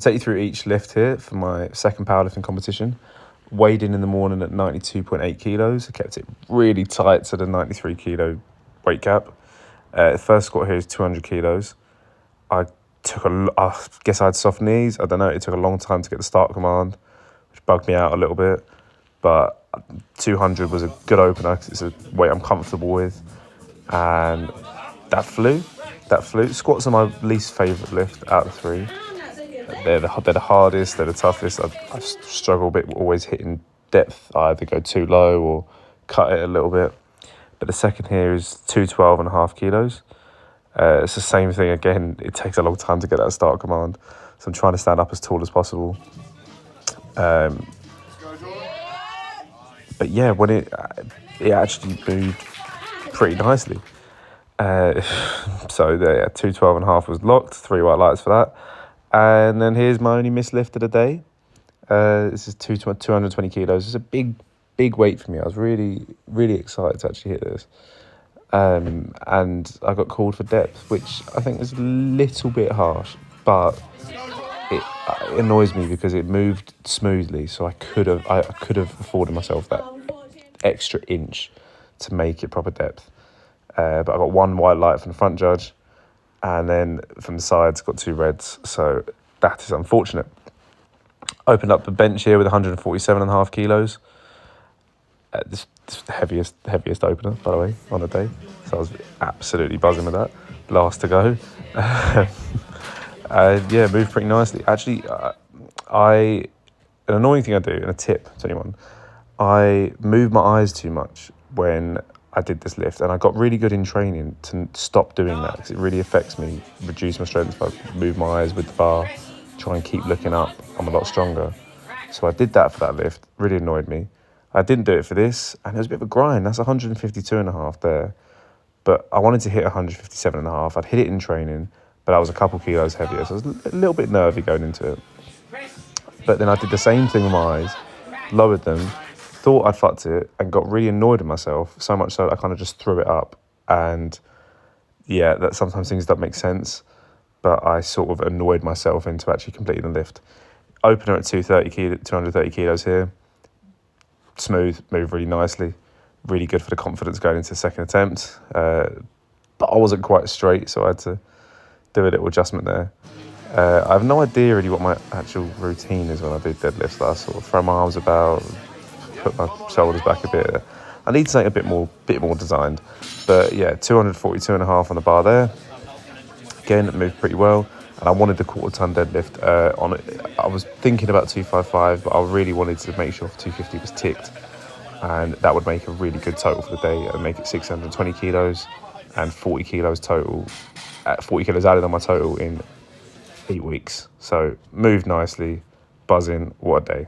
Take you through each lift here for my second powerlifting competition. Weighed in the morning at 92.8 kilos. I kept it really tight to the 93 kilo weight cap. The first squat here is 200 kilos. I guess I had soft knees. I don't know. It took a long time to get the start command, which bugged me out a little bit. But 200 was a good opener because it's a weight I'm comfortable with. And that flew. Squats are my least favourite lift out of the three. They're the hardest, they're the toughest. I struggle a bit with always hitting depth. I either go too low or cut it a little bit. But the second here is 212.5 kilos. It's the same thing again. It takes a long time to get that start command. So I'm trying to stand up as tall as possible. But yeah, when it actually moved pretty nicely. So the 212.5 was locked, 3 white lights for that. And then here's my only missed lift of the day. This is 220 kilos. It's a big weight for me. I was really, really excited to actually hit this. And I got called for depth, which I think is a little bit harsh, but it annoys me because it moved smoothly. So I could have afforded myself that extra inch to make it proper depth. But I got 1 white light from the front judge. And then from the sides, got 2 reds. So that is unfortunate. Opened up the bench here with 147.5 kilos. This is the heaviest opener, by the way, on the day. So I was absolutely buzzing with that. Last to go. Yeah, moved pretty nicely. Actually, an annoying thing I do, and a tip to anyone, I move my eyes too much when I did this lift, and I got really good in training to stop doing that because it really affects me, reduce my strength. If I move my eyes with the bar, try and keep looking up, I'm a lot stronger. So I did that for that lift, really annoyed me. I didn't do it for this, and it was a bit of a grind. That's 152.5 there, but I wanted to hit 157.5. I'd hit it in training, but I was a couple kilos heavier, so I was a little bit nervy going into it. But then I did the same thing with my eyes, lowered them, thought I'd fucked it, and got really annoyed with myself, so much so I kind of just threw it up. And yeah, that sometimes things don't make sense, but I sort of annoyed myself into actually completing the lift. Opener at 230 kilos here. Smooth, moved really nicely. Really good for the confidence going into the second attempt. But I wasn't quite straight, so I had to do a little adjustment there. I have no idea really what my actual routine is when I do deadlifts. I sort of throw my arms about, put my shoulders back a bit. I need something a bit more designed. But yeah, 242.5 on the bar there. Again, it moved pretty well. And I wanted the quarter ton deadlift on it. I was thinking about 255, but I really wanted to make sure 250 was ticked. And that would make a really good total for the day and make it 620 kilos and 40 kilos total. 40 kilos added on my total in 8 weeks. So moved nicely, buzzing, what a day.